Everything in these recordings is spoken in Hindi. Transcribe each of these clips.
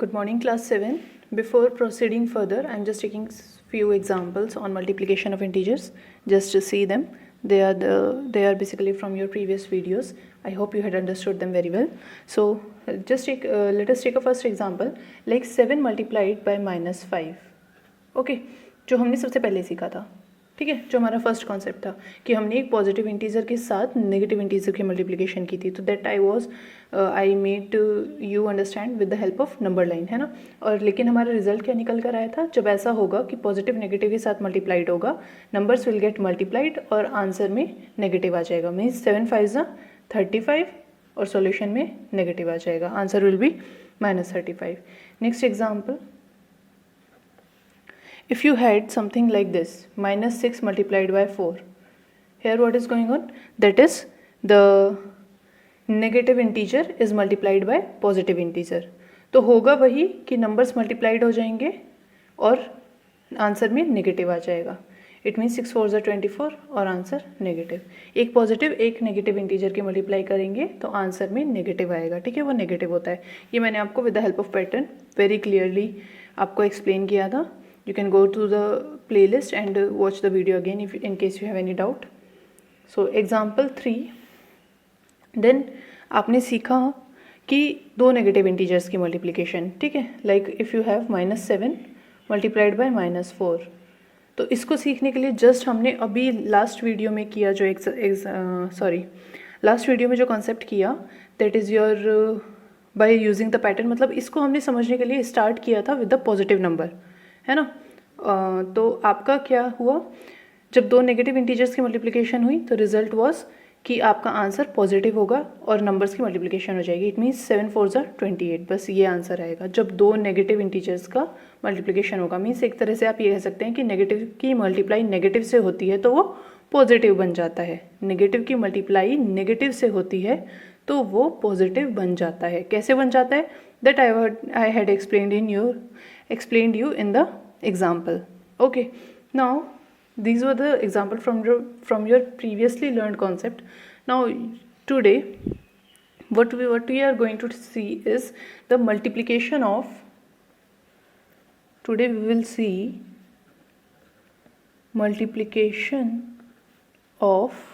Good morning, class 7. Before proceeding further, I'm just taking few examples on multiplication of integers just to see them. They are basically from your previous videos. I hope you had understood them very well. So let us take a first example like 7 multiplied by -5. Okay, जो हमने सबसे पहले सीखा था, ठीक है, जो हमारा फर्स्ट कॉन्सेप्ट था कि हमने एक पॉजिटिव इंटीजर के साथ नेगेटिव इंटीजर की मल्टीप्लिकेशन की थी. तो that I made you understand with the help of number line, है ना. और लेकिन हमारा रिजल्ट क्या निकल कर आया था, जब ऐसा होगा कि पॉजिटिव नेगेटिव के साथ मल्टीप्लाइड होगा, नंबर्स विल गेट मल्टीप्लाइड और आंसर में नेगेटिव आ जाएगा. मीन्स 7 5 35 और सॉल्यूशन में नेगेटिव आ जाएगा. Answer will B -35. Next example, if you had something like this, -6 multiplied by 4, here what is going on, that is the negative integer is multiplied by positive integer. तो होगा वही कि नंबर्स मल्टीप्लाइड हो जाएंगे और आंसर में नेगेटिव आ जाएगा. इट मीन्स 6 4 24 और आंसर नेगेटिव. एक पॉजिटिव एक नेगेटिव इंटीजर की मल्टीप्लाई करेंगे तो आंसर में नेगेटिव आएगा. ठीक है, वो नेगेटिव होता है. ये मैंने आपको with the help of pattern very clearly आपको एक्सप्लेन किया था. You can go to the playlist and watch the video again if in case you have any doubt. So example 3, then आपने सीखा कि दो नेगेटिव इंटीजर्स की मल्टीप्लिकेशन. ठीक है, like if you have -7 multiplied by -4. तो इसको सीखने के लिए जस्ट हमने अभी लास्ट वीडियो में किया जो लास्ट वीडियो में जो कॉन्सेप्ट किया, that is your by using the pattern. मतलब इसको हमने समझने के लिए स्टार्ट किया था विद द पॉजिटिव नंबर, है ना. तो आपका क्या हुआ, जब दो नेगेटिव इंटीजर्स की मल्टीप्लिकेशन हुई तो रिजल्ट वाज कि आपका आंसर पॉजिटिव होगा और नंबर्स की मल्टीप्लिकेशन हो जाएगी. It means 7 4 28. बस ये आंसर आएगा जब दो नेगेटिव इंटीजर्स का मल्टीप्लिकेशन होगा. मीन्स एक तरह से आप ये कह सकते हैं कि नेगेटिव की मल्टीप्लाई नेगेटिव से होती है तो वो पॉजिटिव बन जाता है. नेगेटिव की मल्टीप्लाई नेगेटिव से होती है तो वो पॉजिटिव बन जाता है. कैसे बन जाता है, that I had explained you in the example. Okay, now these were the example from your previously learned concept. Now today what we are going to see is the multiplication of, today we will see multiplication of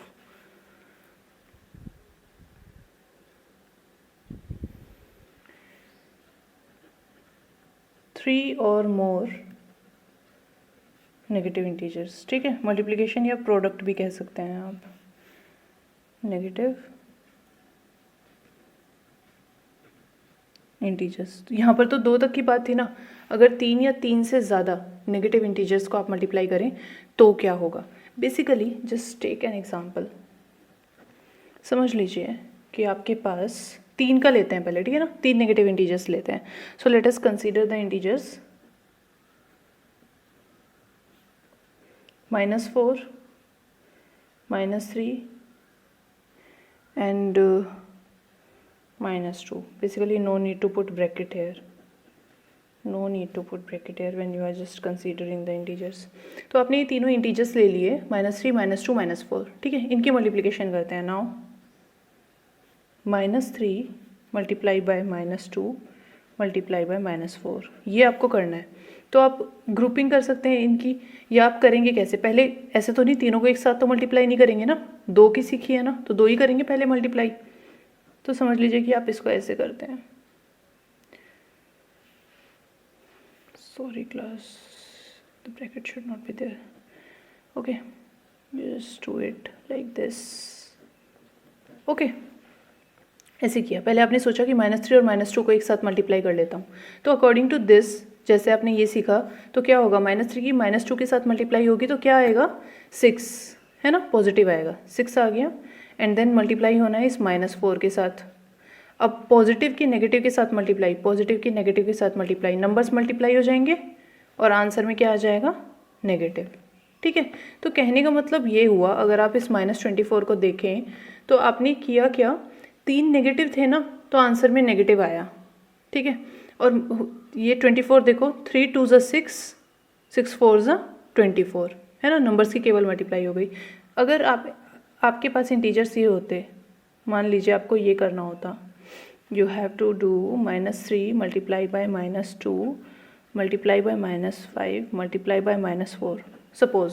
three और मोर नेगेटिव इंटीजर्स. ठीक है, मल्टीप्लिकेशन या प्रोडक्ट भी कह सकते हैं आप. नेगेटिव इंटीजर्स, यहाँ पर तो 2 तक की बात थी ना. अगर 3 या 3 से ज़्यादा नेगेटिव इंटीजर्स को आप मल्टीप्लाई करें तो क्या होगा. Basically just take an example. समझ लीजिए कि आपके पास 3 का लेते हैं पहले, ठीक है ना. 3 नेगेटिव इंटीजर्स लेते हैं. So let us consider the integers -4, -3 and -2. basically no need to put bracket here. No need to put bracket here when you are just considering the integers. तो आपने ये तीनों इंटीजर्स ले लिए, -3 -2 -4. ठीक है, इनकी मल्टीप्लिकेशन करते हैं. Now -3 multiply by -2 multiply by -4, ये आपको करना है. तो आप ग्रुपिंग कर सकते हैं इनकी, या आप करेंगे कैसे, पहले ऐसे तो नहीं तीनों को एक साथ तो मल्टीप्लाई नहीं करेंगे ना. 2 की सीखी है ना, तो 2 ही करेंगे पहले मल्टीप्लाई. तो समझ लीजिए कि आप इसको ऐसे करते हैं. Sorry class, the bracket should not be there. Okay, just do it like this. Okay, ऐसे किया. पहले आपने सोचा कि -3 और -2 को एक साथ मल्टीप्लाई कर लेता हूँ. तो अकॉर्डिंग टू दिस, जैसे आपने ये सीखा तो क्या होगा, -3 की -2 के साथ मल्टीप्लाई होगी तो क्या आएगा, 6, है ना, पॉजिटिव आएगा. 6 आ गया. एंड देन मल्टीप्लाई होना है इस -4 के साथ. अब पॉजिटिव की नेगेटिव के साथ मल्टीप्लाई, पॉजिटिव की नेगेटिव के साथ मल्टीप्लाई, नंबर्स मल्टीप्लाई हो जाएंगे और आंसर में क्या आ जाएगा, नेगेटिव. ठीक है, तो कहने का मतलब ये हुआ, अगर आप इस -24 को देखें तो आपने किया क्या, 3 नेगेटिव थे ना तो आंसर में नेगेटिव आया. ठीक है, और ये 24 देखो, 3 2 6, 6 4 24, है ना. नंबर्स की केवल मल्टीप्लाई हो गई. अगर आपके पास इंटीजर्स ये होते, मान लीजिए आपको ये करना होता you have to do -3 multiply by -2 multiply by -5 multiply by -4. Suppose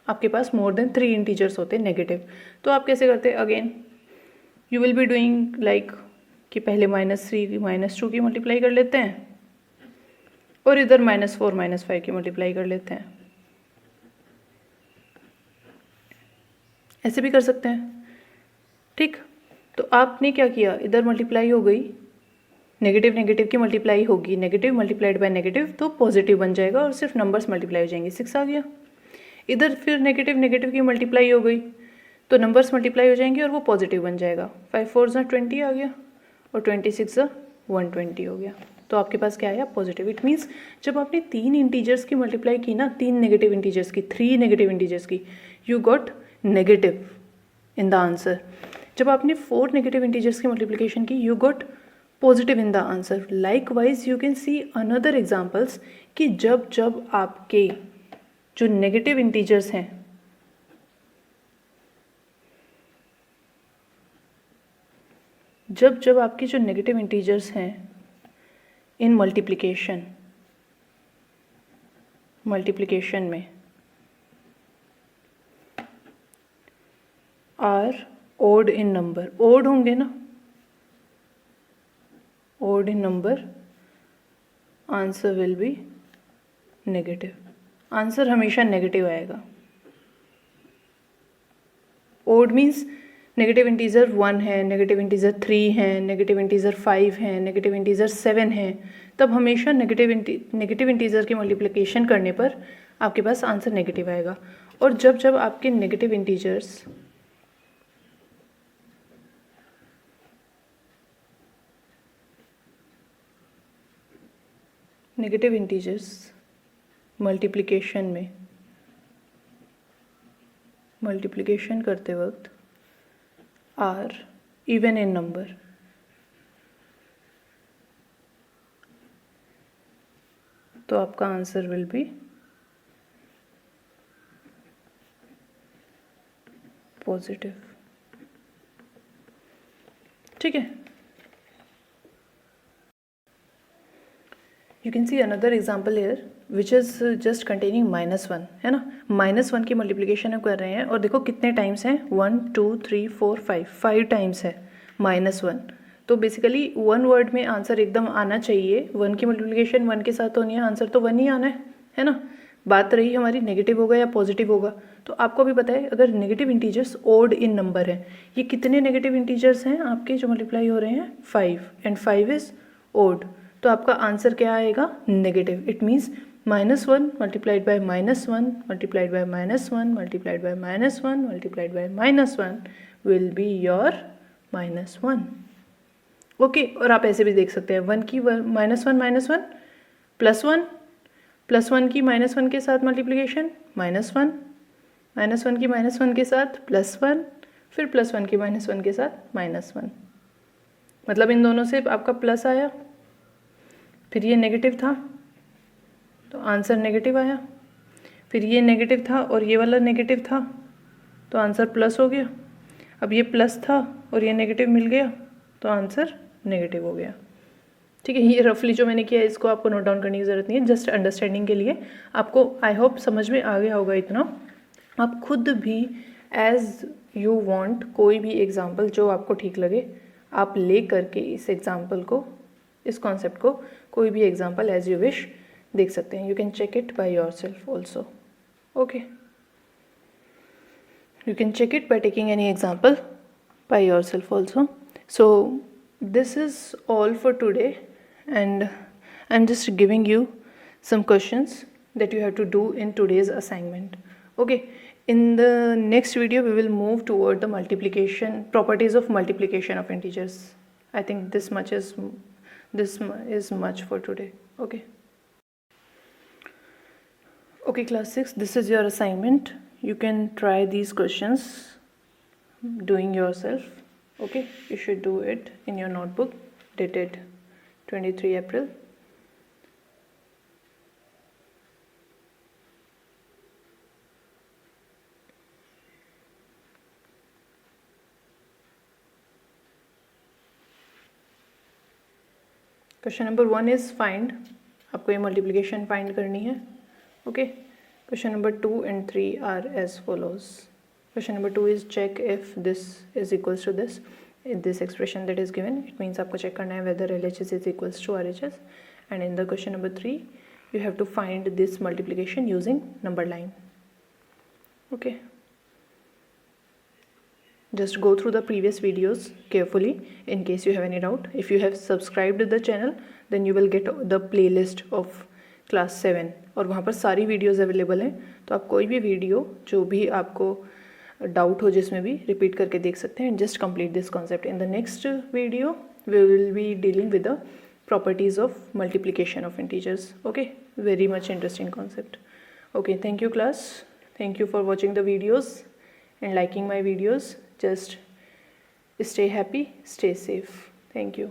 आपके पास मोर देन 3 इंटीजर्स होते हैं नेगेटिव, तो आप कैसे करते हैं? Again you will be doing like कि पहले -3 -2 की मल्टीप्लाई कर लेते हैं और इधर -4 -5 की मल्टीप्लाई कर लेते हैं। ऐसे भी कर सकते हैं, ठीक। तो आपने क्या किया, इधर मल्टीप्लाई हो गई, नेगेटिव नेगेटिव की मल्टीप्लाई होगी, नेगेटिव मल्टीप्लाइड बाय नेगेटिव तो पॉजिटिव बन जाएगा और सिर्फ नंबर्स मल्टीप्लाई हो जाएंगे, 6 आ गया। इधर फिर नेगेटिव नेगेटिव की मल्टीप्लाई हो गई तो नंबर्स मल्टीप्लाई हो जाएंगे और वो पॉजिटिव बन जाएगा, 5 4 20 आ गया और 26 120 हो गया। तो आपके पास क्या आया? पॉजिटिव। इट मीन्स जब आपने 3 इंटीजर्स की मल्टीप्लाई की ना, 3 नेगेटिव इंटीजर्स की, 3 नेगेटिव इंटीजर्स की, you got negative in the answer. जब आपने 4 नेगेटिव इंटीजर्स की मल्टीप्लिकेशन की, you got positive in the answer. Likewise you can see another examples कि जब जब आपके जो नेगेटिव इंटीजर्स हैं, जब जब आपके जो नेगेटिव इंटीजर्स हैं इन मल्टीप्लिकेशन में are odd in number, odd होंगे ना, odd in number, answer will be negative. Answer हमेशा नेगेटिव आएगा। ओड मीन्स नेगेटिव इंटीजर 1 है, नेगेटिव इंटीजर 3 है, नेगेटिव इंटीजर 5 है, नेगेटिव इंटीजर 7 है, तब हमेशा नेगेटिव इंटीजर की मल्टीप्लिकेशन करने पर आपके पास आंसर नेगेटिव आएगा। और जब जब आपके नेगेटिव इंटीजर्स मल्टीप्लिकेशन करते वक्त आर इवन इन नंबर, तो आपका आंसर विल बी पॉजिटिव, ठीक है। You can see another example hair which is just containing -1, है ना। -1 की मल्टीप्लिकेशन हम कर रहे हैं और देखो कितने टाइम्स हैं, 1 2 3 4 5 टाइम्स है -1। तो बेसिकली 1 वर्ड में आंसर एकदम आना चाहिए। 1 की मल्टीप्लिकेशन 1 के साथ होनी है, आंसर तो 1 ही आना है ना। बात रही हमारी नेगेटिव होगा या पॉजिटिव होगा, तो आपको भी पता है अगर negative integers odd in number है, ये कितने नेगेटिव इंटीजर्स हैं आपके जो मल्टीप्लाई हो रहे हैं, 5 एंड 5 इज ओड, तो आपका आंसर क्या आएगा? Negative. It means -1 multiplied by -1 multiplied by -1 multiplied by -1 multiplied by -1 will be your -1। Okay, और आप ऐसे भी देख सकते हैं 1 की -1 +1 की -1 के साथ मल्टीप्लिकेशन -1 -1 की -1 के साथ +1 फिर +1 की -1 के साथ -1, मतलब इन दोनों से आपका प्लस आया, फिर ये नेगेटिव था तो आंसर नेगेटिव आया, फिर ये नेगेटिव था और ये वाला नेगेटिव था तो आंसर प्लस हो गया, अब ये प्लस था और ये नेगेटिव मिल गया तो आंसर नेगेटिव हो गया, ठीक है। ये रफली जो मैंने किया इसको आपको नोट डाउन करने की ज़रूरत नहीं है, जस्ट अंडरस्टैंडिंग के लिए। आपको आई होप समझ में आ गया होगा इतना। आप खुद भी एज यू वांट कोई भी एग्जांपल जो आपको ठीक लगे आप ले करके इस एग्जांपल को, इस कॉन्सेप्ट को कोई भी एग्जांपल एज यू विश देख सकते हैं। You can check it by yourself also, okay. You can check it by taking any example by yourself also. So this is all for today, and I'm just giving you some questions that you have to do in today's assignment, okay. In the next video we will move toward the multiplication, properties of multiplication of integers. I think this is much for today, okay. Okay class 6, this is your assignment. You can try these questions doing yourself, okay. You should do it in your notebook dated 23 April. Question number 1 is find, आपको ये मल्टीप्लिकेशन फाइंड करनी है. Okay. Question number 2 and 3 are as follows. Question number 2 is check if this is equals to this, this expression that is given. It means आपको चेक करना है whether LHS is equals to RHS. And in the question number 3 you have to find this multiplication using number line. Okay. Just go through the previous videos carefully in case you have any doubt. If you have subscribed to the channel then you will get the playlist of class 7 और वहाँ पर सारी videos available हैं. तो आप कोई भी video जो भी आपको डाउट हो जिसमें भी रिपीट करके देख सकते हैं. And just complete this concept. In the next video we will be dealing with the properties of multiplication of integers. Okay. Very much interesting concept. Okay. Thank you class. Thank you for watching the videos and liking my videos. Just stay happy, stay safe. Thank you.